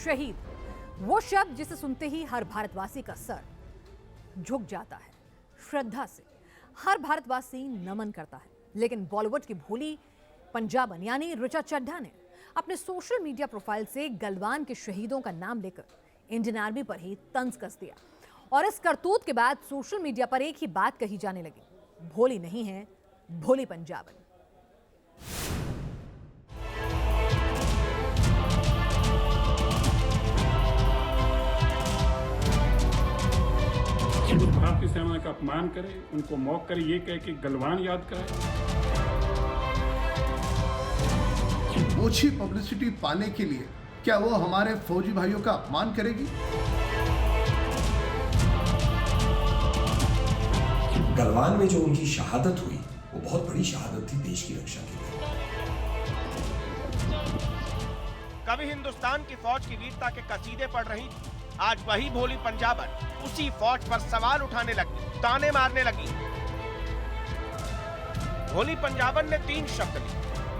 शहीद, वो शब्द जिसे सुनते ही हर भारतवासी का सर झुक जाता है। श्रद्धा से हर भारतवासी नमन करता है। लेकिन बॉलीवुड की भोली पंजाबन यानी ऋचा चड्ढा ने अपने सोशल मीडिया प्रोफाइल से गलवान के शहीदों का नाम लेकर इंडियन आर्मी पर ही तंज कस दिया। और इस करतूत के बाद सोशल मीडिया पर एक ही बात कही जाने लगी, भोली नहीं है, भोली पंजाबन। भारतीय सेना का अपमान करे, उनको मौक करे, ये कहे कि गलवान याद कराए। ओछी पब्लिसिटी पाने के लिए क्या वो हमारे फौजी भाइयों का अपमान करेगी? गलवान में जो उनकी शहादत हुई वो बहुत बड़ी शहादत थी देश की रक्षा के लिए। कभी हिंदुस्तान की फौज की वीरता के कसीदे पढ़ रही थी, आज वही भोली पंजाबन उसी फौज पर सवाल उठाने लगी, ताने मारने लगी। भोली पंजाबन ने 3 शब्द लिए,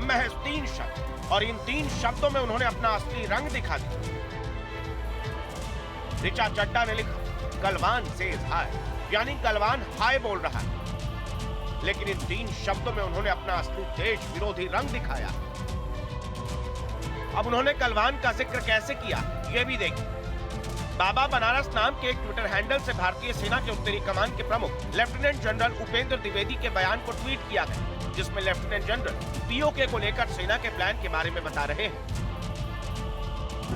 महज 3 शब्द, और इन 3 शब्दों में उन्होंने अपना असली रंग दिखा दिया। ऋचा चड्ढा ने लिखा, गलवान सेज हाय, यानी गलवान हाय बोल रहा है। लेकिन इन 3 शब्दों में उन्होंने अपना असली देश विरोधी रंग दिखाया। अब उन्होंने गलवान का जिक्र कैसे किया, यह भी देखिए। बाबा बनारस नाम के एक ट्विटर हैंडल से भारतीय सेना के उत्तरी कमान के प्रमुख लेफ्टिनेंट जनरल उपेंद्र द्विवेदी के बयान को ट्वीट किया गया, जिसमें लेफ्टिनेंट जनरल पीओके को लेकर सेना के प्लान के बारे में बता रहे हैं।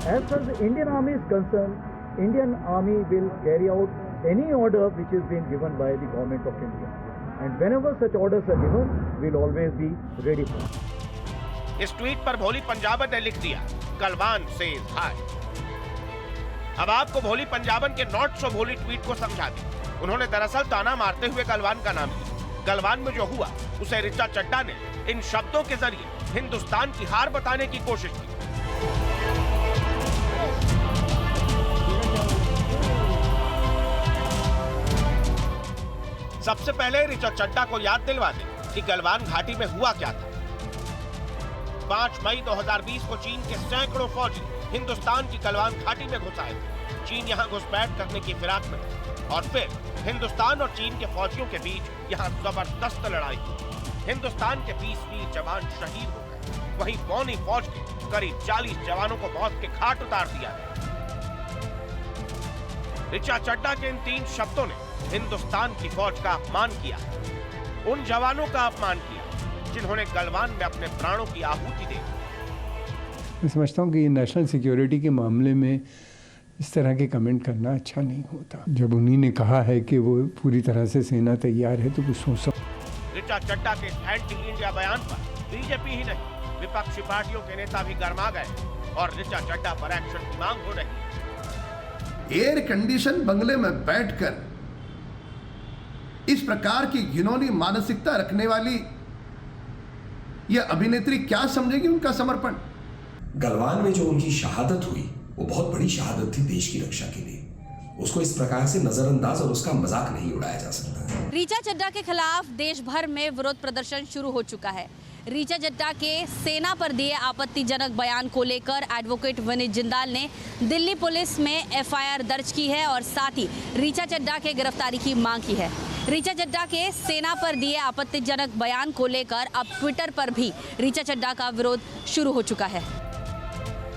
As far as the Indian Army is concerned, Indian Army will carry out any order which is being given by the government of India, and whenever such orders are given, we'll always be ready for it. इस tweet पर भोली पंजाबन ने लिख दिया, Galwan says हाय। अब आपको भोली पंजाबन के नॉट सो भोली ट्वीट को समझा दें। उन्होंने दरअसल ताना मारते हुए गलवान का नाम लिया। गलवान में जो हुआ उसे ऋचा चड्ढा ने इन शब्दों के जरिए हिंदुस्तान की हार बताने की कोशिश की। सबसे पहले ऋचा चड्ढा को याद दिलवा दें कि गलवान घाटी में हुआ क्या था। 5 मई 2020 को चीन के सैकड़ों फौजी हिंदुस्तान की गलवान घाटी में घुस आए थे। चीन यहां घुसपैठ करने की फिराक में था और फिर हिंदुस्तान और चीन के फौजियों के बीच यहां जबरदस्त लड़ाई हुई। हिंदुस्तान के 20 वीर जवान शहीद हो गए, वहीं पौनी फौज के करीब 40 जवानों को मौत के घाट उतार दिया गया। ऋचा चड्ढा के इन 3 शब्दों ने हिंदुस्तान की फौज का अपमान किया, उन जवानों का अपमान किया जिन्होंने गलवान में अपने प्राणों की आहुति दी। मैं समझता हूँ कि ये नेशनल सिक्योरिटी के मामले में इस तरह के कमेंट करना अच्छा नहीं होता। जब उन्हीं ने कहा है कि वो पूरी तरह से सेना तैयार है तो कुछ सोच सकते। ऋचा चड्ढा के एंटी इंडिया बयान पर बीजेपी ही नहीं, विपक्षी पार्टियों के नेता भी गर्मा गए और ऋचा चड्ढा पर एक्शन की मांग हो रही। एयर कंडीशन बंगले में बैठकर इस प्रकार की घिनौनी मानसिकता रखने वाली यह अभिनेत्री क्या समझेगी उनका समर्पण? गलवान में जो उनकी शहादत हुई वो बहुत बड़ी शहादत थी देश की रक्षा के लिए। उसको इस प्रकार से नजरअंदाज और उसका मजाक नहीं उड़ाया जा सकता। ऋचा चड्ढा के खिलाफ देश भर में विरोध प्रदर्शन शुरू हो चुका है। ऋचा चड्ढा के सेना पर दिए आपत्तिजनक बयान को लेकर एडवोकेट विनीत जिंदाल ने दिल्ली पुलिस में एफआईआर दर्ज की है और साथ ही ऋचा चड्ढा के गिरफ्तारी की मांग की है। ऋचा चड्ढा के सेना पर दिए आपत्तिजनक बयान को लेकर अब ट्विटर पर भी ऋचा चड्ढा का विरोध शुरू हो चुका है।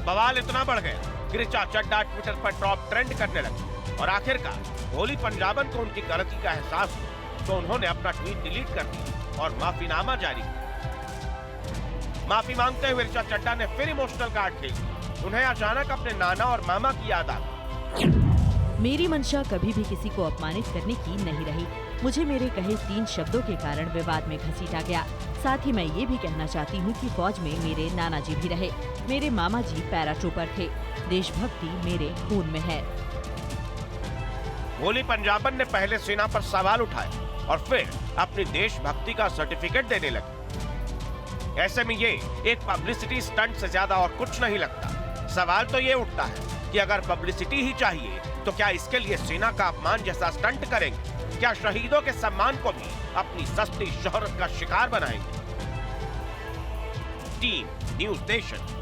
बवाल इतना बढ़ गया कि ऋचा चड्ढा ट्विटर पर टॉप ट्रेंड करने लगी और आखिरकार भोली पंजाबन को उनकी गलती का एहसास हुआ तो उन्होंने अपना ट्वीट डिलीट कर दिया और माफीनामा जारी किया। माफी मांगते हुए ऋचा चड्ढा ने फिर इमोशनल कार्ड खेल दिया। उन्हें अचानक अपने नाना और मामा की याद आ गई। मेरी मंशा कभी भी किसी को अपमानित करने की नहीं रही। मुझे मेरे कहे 3 शब्दों के कारण विवाद में घसीटा गया। साथ ही मैं ये भी कहना चाहती हूँ कि फौज में मेरे नाना जी भी रहे, मेरे मामा जी पैराट्रूपर थे। देशभक्ति मेरे खून में है। भोली पंजाबन ने पहले सेना पर सवाल उठाए और फिर अपनी देशभक्ति का सर्टिफिकेट देने लगी। ऐसे में ये एक पब्लिसिटी स्टंट से ज्यादा और कुछ नहीं लगता। सवाल तो ये उठता है कि अगर पब्लिसिटी ही चाहिए तो क्या इसके लिए सेना का अपमान जैसा स्टंट करेंगे? क्या शहीदों के सम्मान को भी अपनी सस्ती शोहरत का शिकार बनाएंगे? Team news nation.